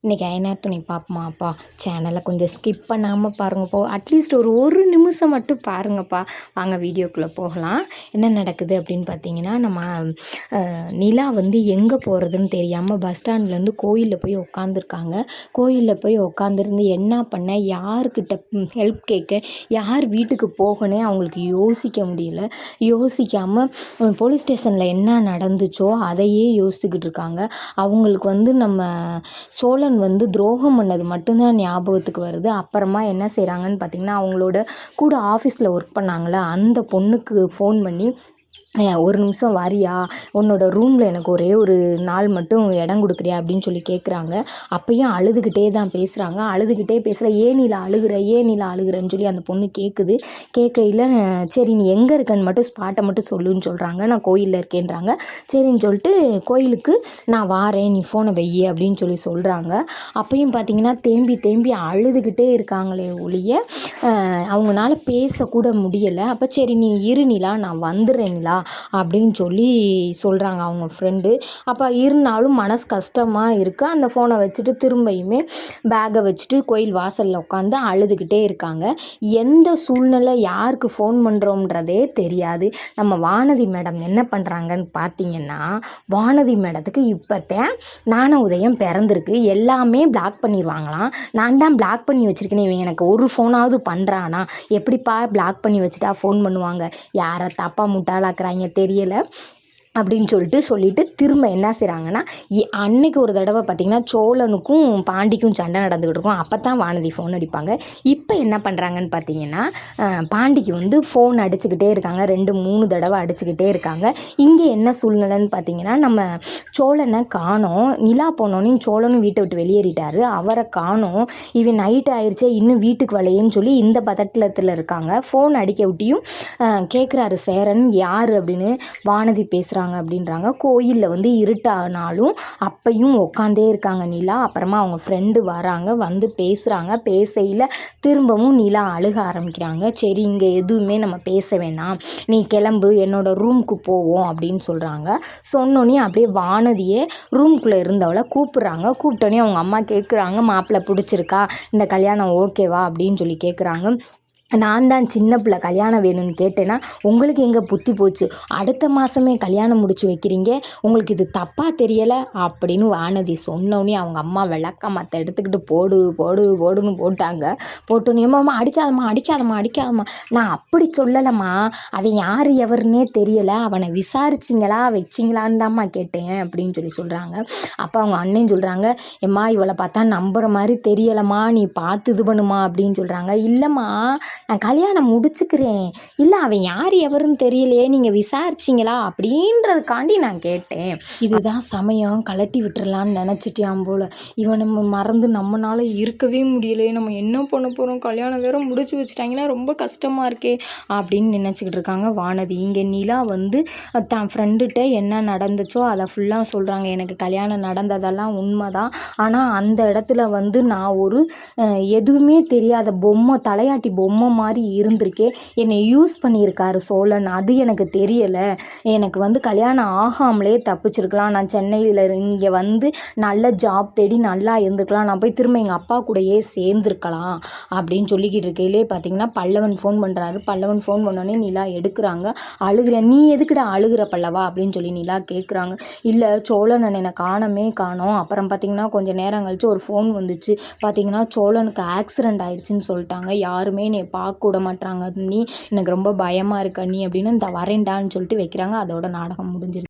இன்றைக்கி ஐநார் துணை பார்ப்போமாப்பா. சேனலை கொஞ்சம் ஸ்கிப் பண்ணாமல் பாருங்கப்பா. அட்லீஸ்ட் ஒரு நிமிஷம் மட்டும் பாருங்கப்பா. வாங்க வீடியோக்குள்ளே போகலாம். என்ன நடக்குது அப்படின்னு பார்த்தீங்கன்னா, நம்ம நிலா வந்து எங்கே போகிறதுன்னு தெரியாமல் பஸ் ஸ்டாண்ட்லேருந்து கோயிலில் போய் உட்காந்துருக்காங்க. கோயிலில் போய் உட்காந்துருந்து என்ன பண்ண, யார்கிட்ட ஹெல்ப் கேட்க, யார் வீட்டுக்கு போகனே அவங்களுக்கு யோசிக்க முடியல. யோசிக்காமல் போலீஸ் ஸ்டேஷனில் என்ன நடந்துச்சோ அதையே யோசிச்சுக்கிட்டு இருக்காங்க. அவங்களுக்கு வந்து நம்ம சோழன் வந்து துரோகம் பண்ணது மட்டும்தான் ஞாபகத்துக்கு வருது. அப்புறமா என்ன செய்கிறாங்கன்னு பார்த்தீங்கன்னா, அவங்களோட கூட ஆஃபீஸில் ஒர்க் பண்ணாங்களே அந்த பொண்ணுக்கு ஃபோன் பண்ணி, ஒரு நிமிஷம் வாரியா, உன்னோட ரூமில் எனக்கு ஒரே ஒரு நாள் மட்டும் இடம் கொடுக்குறியா அப்படின்னு சொல்லி கேட்குறாங்க. அப்பயும் அழுதுகிட்டே தான் பேசுகிறாங்க. அழுதுகிட்டே பேசுகிற, ஏன் நீல அழுகிறேன்னு சொல்லி அந்த பொண்ணு கேட்குது. கேட்கையில் சரி நீ எங்கே இருக்கன்னு மட்டும் ஸ்பாட்டை மட்டும் சொல்லுன்னு சொல்கிறாங்க. நான் கோயிலில் இருக்கேன்றாங்க. சரின்னு சொல்லிட்டு கோயிலுக்கு நான் வாரேன், நீ ஃபோனை வெய்யி அப்படின்னு சொல்லி சொல்கிறாங்க. அப்பயும் பார்த்தீங்கன்னா தேம்பி அழுதுகிட்டே இருக்காங்களே ஒழிய அவங்களால பேசக்கூட முடியலை. அப்போ சரி நீ இரு நிலா, நான் வந்துடுறேங்களா அப்படின்னு சொல்லி சொல்கிறாங்க அவங்க ஃப்ரெண்டு. அப்போ இருந்தாலும் மனசு கஷ்டமாக இருக்குது. அந்த ஃபோனை வச்சுட்டு திரும்பியுமே பேக்கை வச்சுட்டு கோயில் வாசலில் உட்காந்து அழுதுகிட்டே இருக்காங்க. எந்த சூழ்நிலை யாருக்கு ஃபோன் பண்ணுறோன்றதே தெரியாது. நம்ம வானதி மேடம் என்ன பண்ணுறாங்கன்னு பார்த்தீங்கன்னா, வானதி மேடத்துக்கு இப்போத்தான் ஞான உதயம் பிறந்திருக்கு. எல்லாமே பிளாக் பண்ணிடுவாங்களாம். நான் தான் பிளாக் பண்ணி வச்சுருக்கேனே, இவன் எனக்கு ஒரு ஃபோனாவது பண்ணுறானா, எப்படிப்பா பிளாக் பண்ணி வச்சுட்டா ஃபோன் பண்ணுவாங்க, யாரை தப்பாக முட்டாளாக்குறாங்க தெரியலை அப்படின்னு சொல்லிட்டு திரும்ப என்ன செய்கிறாங்கன்னா, அன்னைக்கு ஒரு தடவை பார்த்திங்கன்னா சோழனுக்கும் பாண்டிக்கும் சண்டை நடந்துக்கிட்டு இருக்கும். அப்போ தான் வானதி ஃபோன் அடிப்பாங்க. இப்போ என்ன பண்ணுறாங்கன்னு பார்த்தீங்கன்னா, பாண்டிக்கு வந்து ஃபோன் அடிச்சுக்கிட்டே இருக்காங்க. 2-3 தடவை அடிச்சுக்கிட்டே இருக்காங்க. இங்கே என்ன சூழ்நிலைன்னு பார்த்தீங்கன்னா, நம்ம சோழனை காணோம். நிலா போனோன்னு சோழனும் வீட்டை விட்டு வெளியேறிட்டார். அவரை காணோம். இவன் நைட்டு ஆயிடுச்சே இன்னும் வீட்டுக்கு வரலையேன்னு சொல்லி இந்த பதட்டத்தில் இருக்காங்க. ஃபோன் அடிக்க விட்டியும் கேட்குறாரு சேரன், யார் அப்படின்னு. வானதி பேசுகிறாங்க அப்படின்றாங்க. கோயிலில் வந்து இருட்டானாலும் அப்பையும் உட்காந்தே இருக்காங்க நிலா. அப்புறமா அவங்க ஃப்ரெண்டு வராங்க, வந்து பேசுகிறாங்க. பேசையில் திரும்பவும் நிலா அழுக ஆரம்பிக்கிறாங்க. சரி இங்கே எதுவுமே நம்ம பேச வேணாம், நீ கிளம்பு, என்னோட ரூமுக்கு போவோம் அப்படின்னு சொல்கிறாங்க. சொன்னோன்னே அப்படியே வானதியே ரூம்குள்ளே இருந்தவளை கூப்பிட்றாங்க. கூப்பிட்டோன்னே அவங்க அம்மா கேட்குறாங்க, மாப்பிள்ளை பிடிச்சிருக்கா, இந்த கல்யாணம் ஓகேவா அப்படின்னு சொல்லி கேட்குறாங்க. நான் தான் சின்ன பிள்ளை கல்யாணம் வேணும்னு கேட்டேன்னா உங்களுக்கு எங்கே புத்தி போச்சு, அடுத்த மாதமே கல்யாணம் முடிச்சு வைக்கிறீங்க, உங்களுக்கு இது தப்பாக தெரியலை அப்படின்னு வானதி சொன்னோன்னே அவங்க அம்மா விளக்கமாத்த எடுத்துக்கிட்டு போடுன்னு போட்டாங்க. போட்டோன்னே அம்மா அடிக்காதம்மா, நான் அப்படி சொல்லலைம்மா, அவன் யார் எவருன்னே தெரியலை, அவனை விசாரிச்சிங்களா வச்சிங்களான்னு தான்மா கேட்டேன் அப்படின்னு சொல்கிறாங்க. அப்போ அவங்க அண்ணன் சொல்கிறாங்க, எம்மா இவளை பார்த்தா நம்புகிற மாதிரி தெரியலைம்மா, நீ பார்த்து இது பண்ணுமா அப்படின்னு சொல்கிறாங்க. இல்லைம்மா நான் கல்யாணம் முடிச்சுக்கிறேன், இல்லை அவன் யார் எவருன்னு தெரியலையே, நீங்கள் விசாரிச்சிங்களா அப்படின்றதுக்காண்டி நான் கேட்டேன். இதுதான் சமயம், கலட்டி விட்டுறலான்னு நினச்சிட்டியாம் போல். இவன் நம்ம மறந்து நம்மளால் இருக்கவே முடியலையே, நம்ம என்ன பண்ண போகிறோம், கல்யாணம் வேறு முடிச்சு வச்சுட்டாங்கன்னா ரொம்ப கஷ்டமாக இருக்கே அப்படின்னு நினச்சிக்கிட்டு இருக்காங்க வானதி. இங்கே நிலா வந்து தான் ஃப்ரெண்டுகிட்ட என்ன நடந்துச்சோ அதை ஃபுல்லாக சொல்கிறாங்க. எனக்கு கல்யாணம் நடந்ததெல்லாம் உண்மை தான், ஆனால் அந்த இடத்துல வந்து நான் ஒரு எதுவுமே தெரியாத தலையாட்டி பொம்மை மாதிரி இருந்திருக்கே, என்னை யூஸ் பண்ணியிருக்காரு சோழன், அது எனக்கு தெரியலை, எனக்கு வந்து கல்யாணம் ஆகாமலே தப்பிச்சிருக்கலாம், நான் சென்னையில் இங்கே வந்து நல்ல ஜாப் தேடி நல்லா இருந்திருக்கலாம், நான் போய் திரும்ப எங்கள் அப்பா கூடயே சேர்ந்துருக்கலாம் அப்படின்னு சொல்லிக்கிட்டு இருக்கையிலே பார்த்தீங்கன்னா பல்லவன் ஃபோன் பண்ணுறாரு. பல்லவன் ஃபோன் பண்ணோடனே நிலா எடுக்கிறாங்க. அழுகிறேன், நீ எதுக்குடா அழுகிற பல்லவா அப்படின்னு சொல்லி நிலா கேட்குறாங்க. இல்லை சோழன் என்னை காணோம். அப்புறம் பார்த்தீங்கன்னா கொஞ்சம் நேரம் கழிச்சு ஒரு ஃபோன் வந்துச்சு, பார்த்தீங்கன்னா சோழனுக்கு ஆக்சிடெண்ட் ஆயிடுச்சுன்னு சொல்லிட்டாங்க, யாருமே என்னை பார்க்க விட மாட்டாங்க, நீ எனக்கு ரொம்ப பயமாக இருக்க நீ அப்படின்னு இந்த வரேன்டான்னு சொல்லிட்டு வைக்கிறாங்க. அதோட நாடகம் முடிஞ்சிருச்சு.